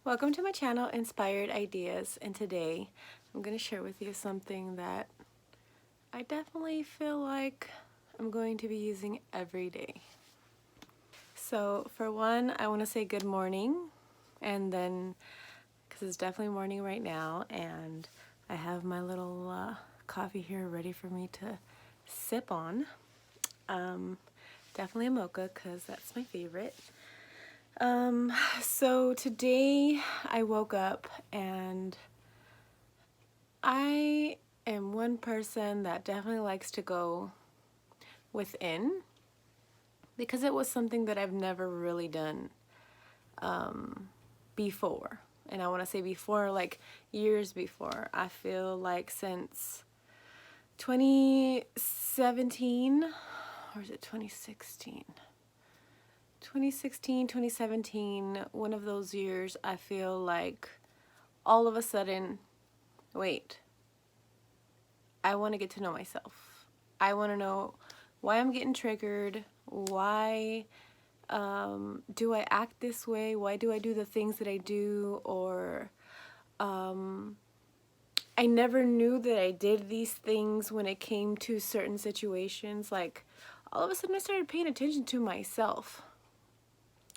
Welcome to my channel, Inspired Ideas, and today I'm going to share with you something that I definitely feel like I'm going to be using every day. So for one, I want to say good morning, and then, because it's definitely morning right now, and I have my little coffee here ready for me to sip on. Definitely a mocha because that's my favorite. So today I woke up and I am one person that definitely likes to go within because it was something that I've never really done before. And I want to say before, like years before. I feel like since 2017, or is it 2016? 2016, 2017, one of those years, I feel like all of a sudden, wait, I want to get to know myself. I want to know why I'm getting triggered, why do I act this way, why do I do the things that I do, or I never knew that I did these things when it came to certain situations. Like, all of a sudden I started paying attention to myself,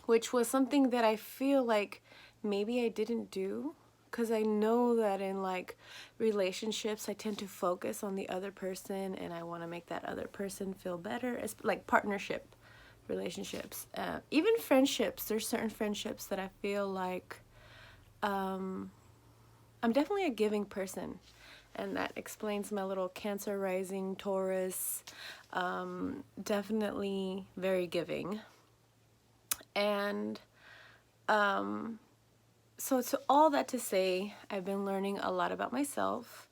which was something that I feel like maybe I didn't do, because I know that in like relationships I tend to focus on the other person and I want to make that other person feel better. It's like partnership relationships, even friendships. There's certain friendships that I feel like I'm definitely a giving person, and that explains my little Cancer rising Taurus. Definitely very giving. And so to all that to say, I've been learning a lot about myself.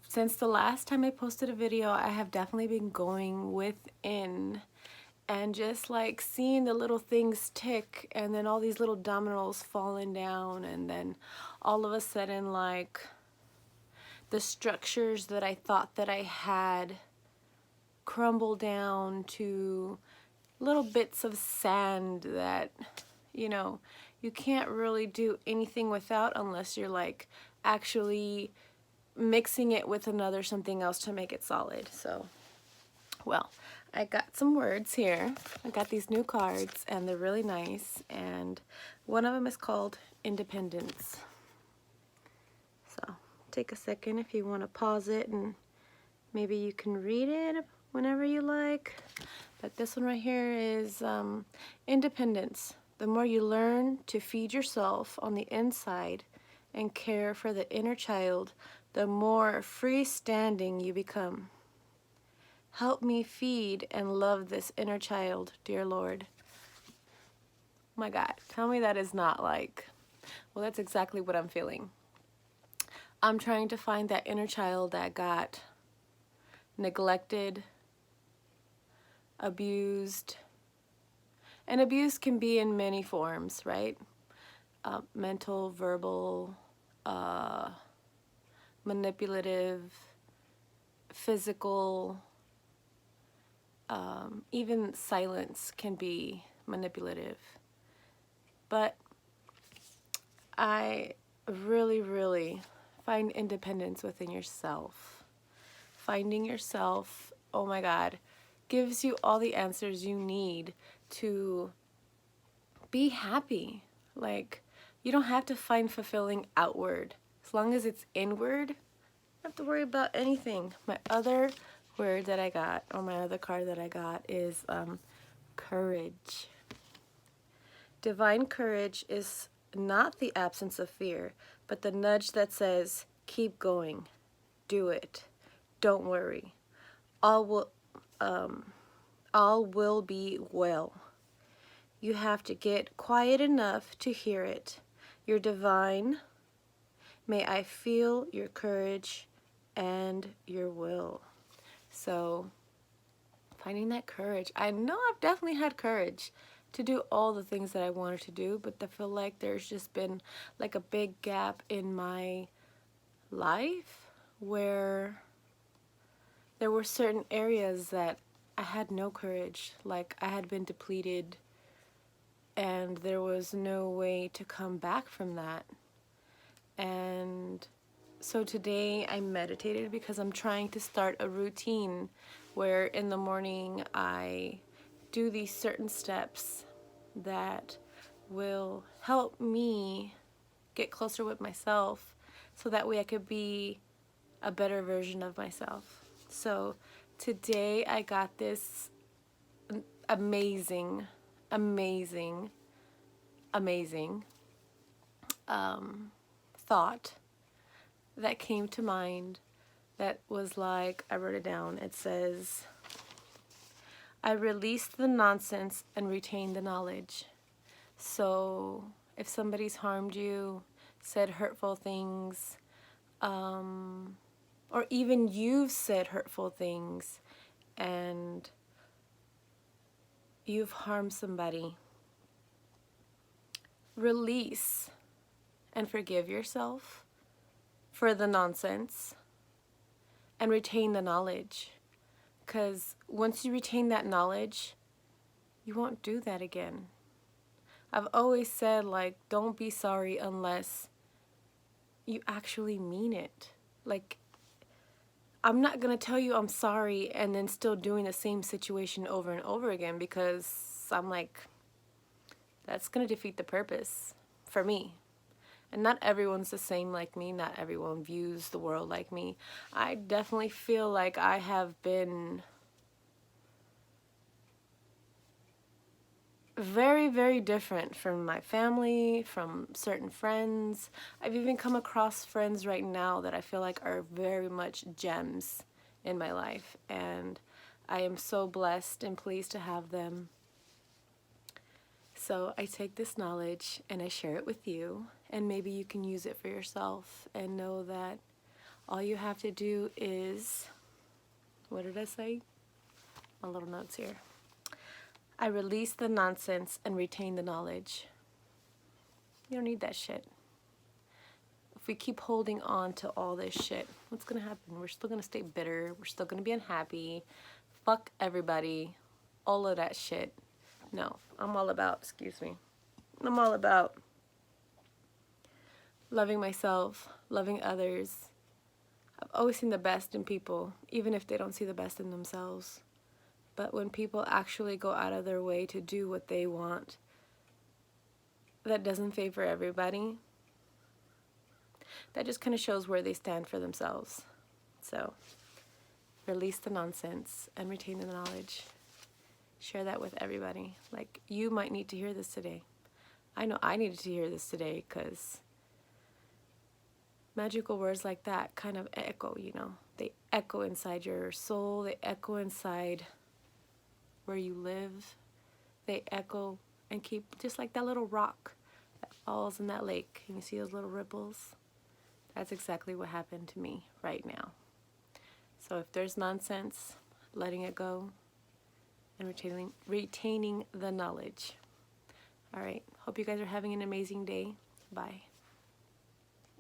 Since the last time I posted a video, I have definitely been going within and just like seeing the little things tick, and then all these little dominoes falling down, and then all of a sudden like the structures that I thought that I had crumble down to little bits of sand that, you know, you can't really do anything without unless you're like actually mixing it with another something else to make it solid. So, well, I got some words here. I got these new cards and they're really nice, and one of them is called Independence. So take a second if you want to pause it and maybe you can read it whenever you like. But this one right here is Independence. The more you learn to feed yourself on the inside and care for the inner child, the more freestanding you become. Help me feed and love this inner child, dear Lord. Oh my God, tell me that is not like, well, that's exactly what I'm feeling. I'm trying to find that inner child that got neglected, abused, and abuse can be in many forms, right? Mental, verbal, manipulative, physical, even silence can be manipulative. But I really find independence within yourself. Finding yourself, oh my God, gives you all the answers you need to be happy. Like, you don't have to find fulfilling outward. As long as it's inward, you don't have to worry about anything. My other word that I got, or my other card that I got, is courage. Divine courage is not the absence of fear, but the nudge that says, keep going, do it, don't worry. All will, all will be well. You have to get quiet enough to hear it. You're divine. May I feel your courage and your will. So, finding that courage. I know I've definitely had courage to do all the things that I wanted to do, but I feel like there's just been like a big gap in my life where there were certain areas that I had no courage. Like, I had been depleted and there was no way to come back from that. And so today I meditated because I'm trying to start a routine where in the morning I do these certain steps that will help me get closer with myself, so that way I could be a better version of myself. So today I got this amazing, amazing, amazing thought that came to mind that was like, I wrote it down. It says, I release the nonsense and retain the knowledge. So if somebody's harmed you, said hurtful things, or even you've said hurtful things and you've harmed somebody, release and forgive yourself for the nonsense and retain the knowledge. Because once you retain that knowledge, you won't do that again. I've always said, like, don't be sorry unless you actually mean it. Like, I'm not going to tell you I'm sorry and then still doing the same situation over and over again, because I'm like, that's going to defeat the purpose for me. And not everyone's the same like me. Not everyone views the world like me. I definitely feel like I have been very, very different from my family, from certain friends. I've even come across friends right now that I feel like are very much gems in my life. And I am so blessed and pleased to have them. So I take this knowledge and I share it with you, and maybe you can use it for yourself and know that all you have to do is, what did I say? My little notes here. I release the nonsense and retain the knowledge. You don't need that shit. If we keep holding on to all this shit, what's gonna happen? We're still gonna stay bitter. We're still gonna be unhappy. Fuck everybody. All of that shit. No, I'm all about, I'm all about loving myself, loving others. I've always seen the best in people, even if they don't see the best in themselves. But when people actually go out of their way to do what they want, that doesn't favor everybody. That just kind of shows where they stand for themselves. So, release the nonsense and retain the knowledge. Share that with everybody. Like, you might need to hear this today. I know I needed to hear this today, because magical words like that kind of echo, you know. They echo inside your soul. They echo inside where you live. They echo and keep, just like that little rock that falls in that lake. And you see those little ripples? That's exactly what happened to me right now. So if there's nonsense, letting it go and retaining the knowledge. All right. Hope you guys are having an amazing day. Bye.